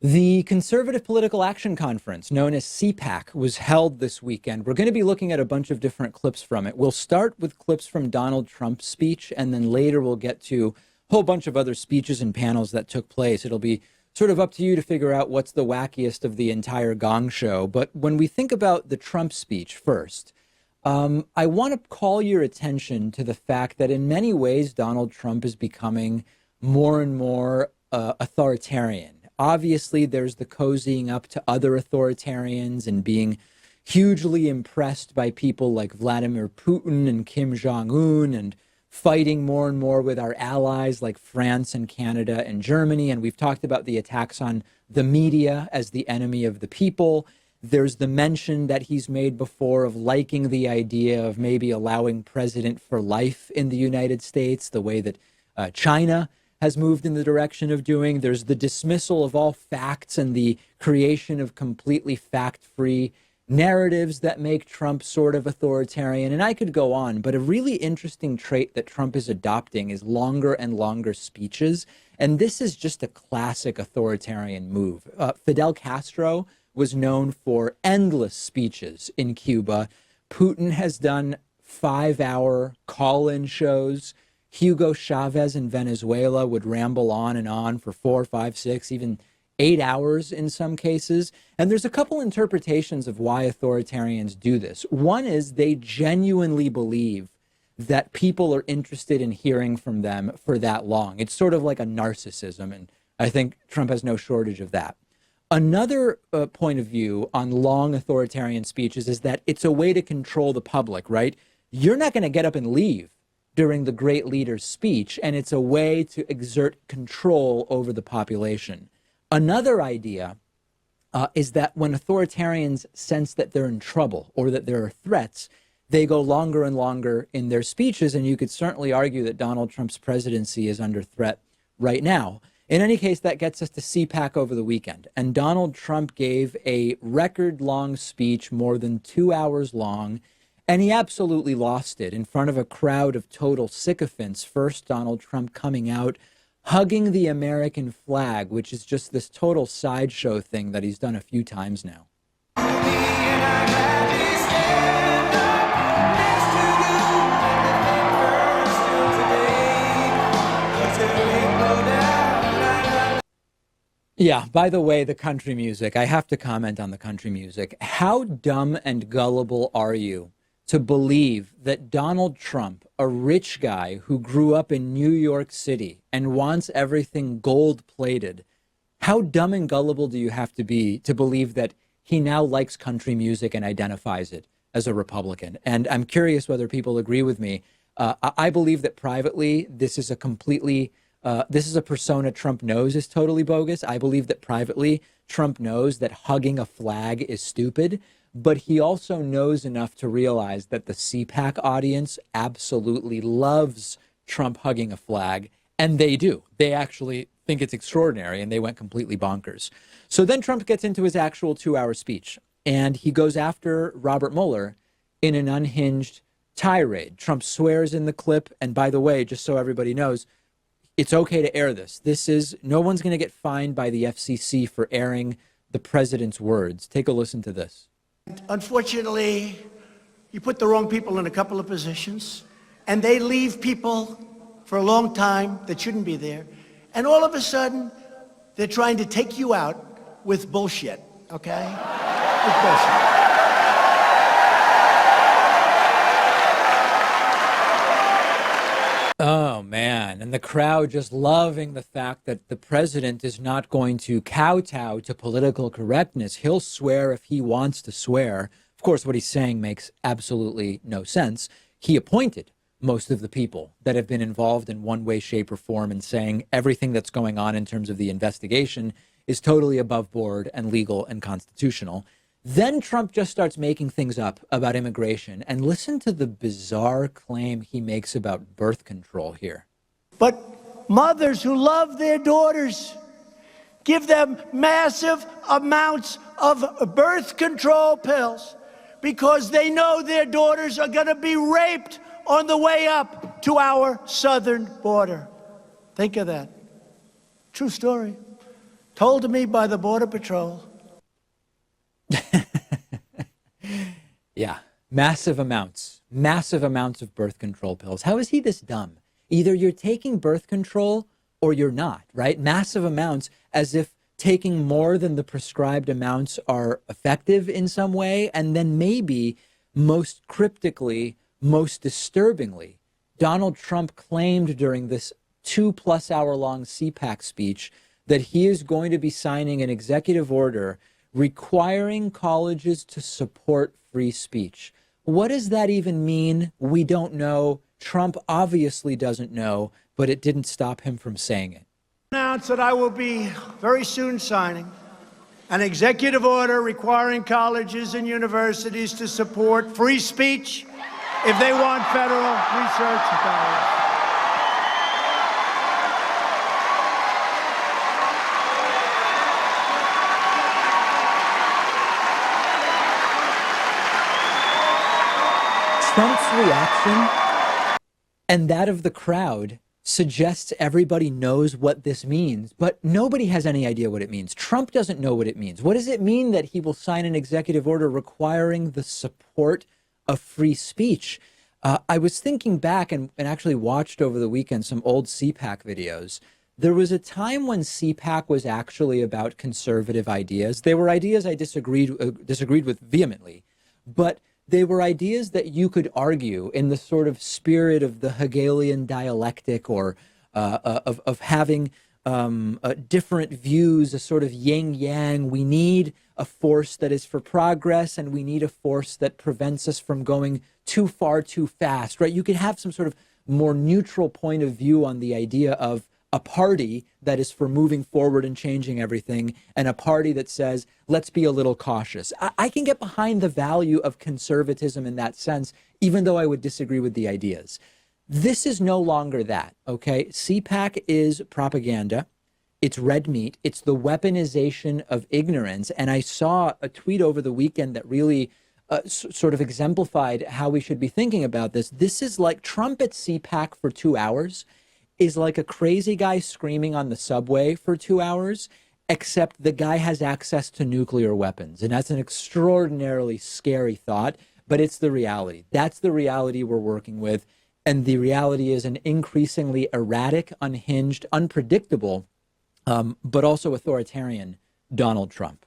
The Conservative Political Action Conference, known as CPAC, was held this weekend. We're going to be looking at a bunch of different clips from it. We'll start with clips from Donald Trump's speech, and then later we'll get to a whole bunch of other speeches and panels that took place. It'll be sort of up to you to figure out what's the wackiest of the entire gong show. But when we think about the Trump speech first, I want to call your attention to the fact that in many ways, Donald Trump is becoming more and more authoritarian. Obviously, there's the cozying up to other authoritarians and being hugely impressed by people like Vladimir Putin and Kim Jong-un and fighting more and more with our allies like France and Canada and Germany. And we've talked about the attacks on the media as the enemy of the people. There's the mention that he's made before of liking the idea of maybe allowing president for life in the United States, the way that China has moved in the direction of doing. There's the dismissal of all facts and the creation of completely fact-free narratives that make Trump sort of authoritarian. And I could go on, but a really interesting trait that Trump is adopting is longer and longer speeches. And this is just a classic authoritarian move. Fidel Castro was known for endless speeches in Cuba. Putin has done 5-hour call-in shows. Hugo Chavez in Venezuela would ramble on for 4, 5, 6, even 8 hours in some cases. And there's a couple interpretations of why authoritarians do this. One is they genuinely believe that people are interested in hearing from them for that long. It's sort of like a narcissism, and I think Trump has no shortage of that. Another point of view on long authoritarian speeches is that it's a way to control the public, right? You're not going to get up and leave during the great leader's speech, and it's a way to exert control over the population. Another idea is that when authoritarians sense that they're in trouble or that there are threats, they go longer and longer in their speeches, and you could certainly argue that Donald Trump's presidency is under threat right now. In any case, that gets us to CPAC over the weekend, and Donald Trump gave a record-long speech, more than 2 hours long, and he absolutely lost it in front of a crowd of total sycophants. First, Donald Trump coming out, hugging the American flag, which is just this total sideshow thing that he's done a few times now. Yeah, by the way, the country music, I have to comment on the country music. How dumb and gullible are you to believe that Donald Trump, a rich guy who grew up in New York City and wants everything gold-plated, how dumb and gullible do you have to be to believe that he now likes country music and identifies it as a Republican? And I'm curious whether people agree with me. I believe that privately, this is a persona Trump knows is totally bogus. I believe that privately, Trump knows that hugging a flag is stupid, but he also knows enough to realize that the CPAC audience absolutely loves Trump hugging a flag, and they do. They actually think it's extraordinary, and they went completely bonkers. So then Trump gets into his actual 2-hour speech, and he goes after Robert Mueller in an unhinged tirade. Trump swears in the clip, and by the way, just so everybody knows, it's okay to air this. No one's going to get fined by the FCC for airing the president's words. Take a listen to this. Unfortunately, you put the wrong people in a couple of positions, and they leave people for a long time that shouldn't be there. And all of a sudden, they're trying to take you out with bullshit, okay? With bullshit. Oh, man. And the crowd just loving the fact that the president is not going to kowtow to political correctness. He'll swear if he wants to swear. Of course, what he's saying makes absolutely no sense. He appointed most of the people that have been involved in one way, shape, or form, and saying everything that's going on in terms of the investigation is totally above board and legal and constitutional. Then Trump just starts making things up about immigration. And listen to the bizarre claim he makes about birth control here. But mothers who love their daughters give them massive amounts of birth control pills because they know their daughters are going to be raped on the way up to our southern border. Think of that. True story. told to me by the Border Patrol. Yeah, massive amounts of birth control pills. How is he this dumb? Either you're taking birth control or you're not, right? Massive amounts, as if taking more than the prescribed amounts are effective in some way. And then maybe most cryptically, most disturbingly, Donald Trump claimed during this 2+ hour long CPAC speech that he is going to be signing an executive order requiring colleges to support free speech. What does that even mean? We don't know. Trump obviously doesn't know, but it didn't stop him from saying it. Announce that I will be very soon signing an executive order requiring colleges and universities to support free speech if they want federal research dollars. Trump's reaction and that of the crowd suggests everybody knows what this means, but nobody has any idea what it means. Trump doesn't know what it means. What does it mean that he will sign an executive order requiring the support of free speech? I was thinking back and actually watched over the weekend some old CPAC videos. There was a time when CPAC was actually about conservative ideas. They were ideas I disagreed with vehemently, but they were ideas that you could argue in the sort of spirit of the Hegelian dialectic, or of having different views, a sort of yin-yang. We need a force that is for progress, and we need a force that prevents us from going too far too fast, right? You could have some sort of more neutral point of view on the idea of a party that is for moving forward and changing everything, and a party that says, let's be a little cautious. I can get behind the value of conservatism in that sense, even though I would disagree with the ideas. This is no longer that, okay? CPAC is propaganda. It's red meat. It's the weaponization of ignorance. And I saw a tweet over the weekend that really sort of exemplified how we should be thinking about this. This is like Trump at CPAC for 2 hours is like a crazy guy screaming on the subway for 2 hours, except the guy has access to nuclear weapons. And that's an extraordinarily scary thought, but it's the reality. That's the reality we're working with. And the reality is an increasingly erratic, unhinged, unpredictable, but also authoritarian Donald Trump.